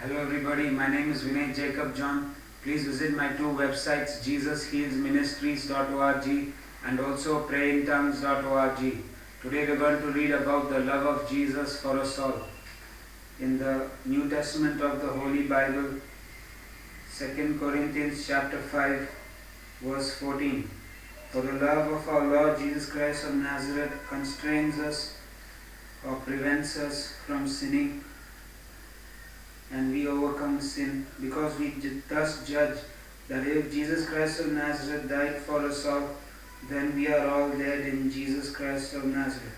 Hello everybody, my name is Vinay Jacob John. Please visit my two websites jesushealsministries.org and also prayintongues.org. Today we are going to read about the love of Jesus for us all. In the New Testament of the Holy Bible, 2 Corinthians chapter 5 verse 14. For the love of our Lord Jesus Christ of Nazareth constrains us or prevents us from sinning, and we overcome sin because we thus judge that if Jesus Christ of Nazareth died for us all, then we are all dead in Jesus Christ of Nazareth.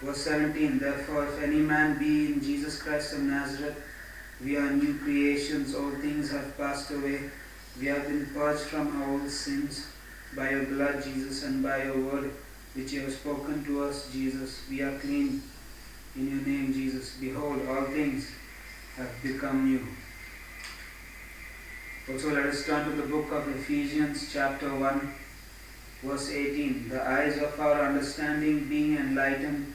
Verse 17, therefore if any man be in Jesus Christ of Nazareth, we are new creations, all things have passed away. We have been purged from our old sins by your blood, Jesus, and by your word which you have spoken to us, Jesus. We are clean in your name, Jesus. Behold, all things have become new. Also, let us turn to the book of Ephesians chapter 1, verse 18. The eyes of our understanding being enlightened,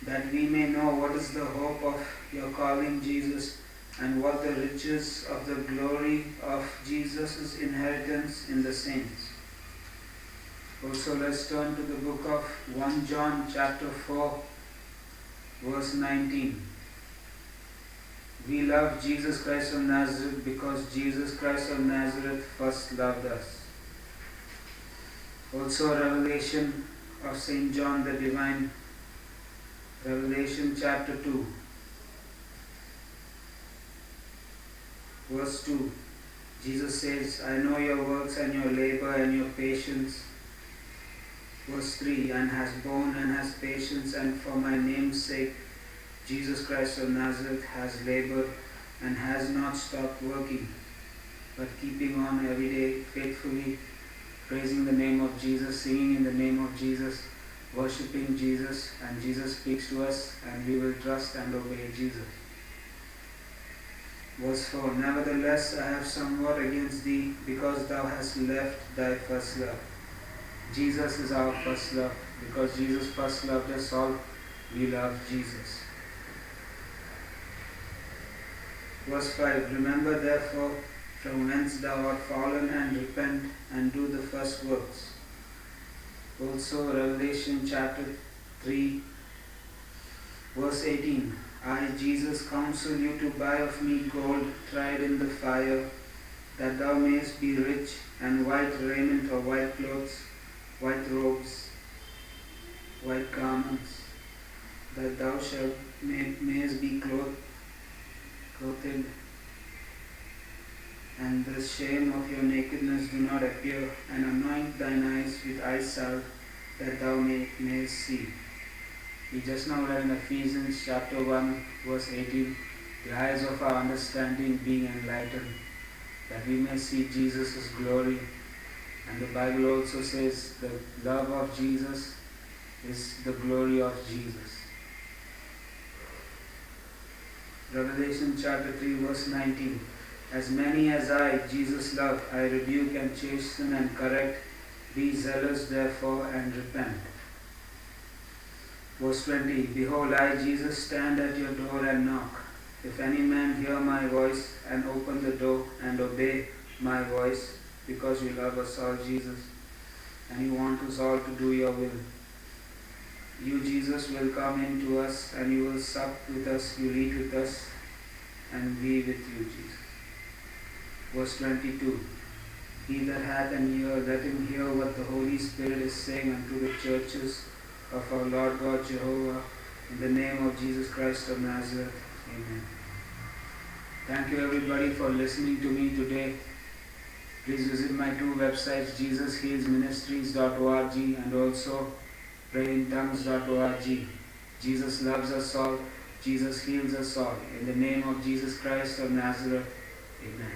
that we may know what is the hope of your calling, Jesus, and what the riches of the glory of Jesus' inheritance in the saints. Also, let's turn to the book of 1 John chapter 4, verse 19. We love Jesus Christ of Nazareth because Jesus Christ of Nazareth first loved us. Also, Revelation of St. John the Divine, Revelation chapter 2, verse 2. Jesus says, I know your works and your labor and your patience. Verse 3, and has borne and has patience, and for my name's sake, Jesus Christ of Nazareth has labored and has not stopped working, but keeping on every day faithfully, praising the name of Jesus, singing in the name of Jesus, worshipping Jesus, and Jesus speaks to us, and we will trust and obey Jesus. Verse 4, nevertheless I have somewhat against thee, because thou hast left thy first love. Jesus is our first love. Because Jesus first loved us all, we love Jesus. Verse 5, remember therefore from whence thou art fallen, and repent, and do the first works. Also Revelation chapter 3, verse 18, I, Jesus, counsel you to buy of me gold tried in the fire, that thou mayest be rich, and white raiment or white clothes, white robes, white garments, that thou mayest be clothed, and the shame of your nakedness do not appear, and anoint thine eyes with eye salve, that thou mayest see. We just now read in Ephesians chapter 1, verse 18, the eyes of our understanding being enlightened, that we may see Jesus' glory. And the Bible also says the love of Jesus is the glory of Jesus. Revelation chapter 3 verse 19. As many as I, Jesus, love, I rebuke and chasten and correct. Be zealous therefore and repent. Verse 20. Behold, I, Jesus, stand at your door and knock. If any man hear my voice and open the door and obey my voice, because you love us all, Jesus, and you want us all to do your will. You, Jesus, will come into us, and you will sup with us, you eat with us, and we with you, Jesus. Verse 22. He that hath an ear, let him hear what the Holy Spirit is saying unto the churches of our Lord God Jehovah, in the name of Jesus Christ of Nazareth. Amen. Thank you everybody for listening to me today. Please visit my two websites, jesushealsministries.org and also prayintongues.org. Jesus loves us all. Jesus heals us all. In the name of Jesus Christ of Nazareth. Amen.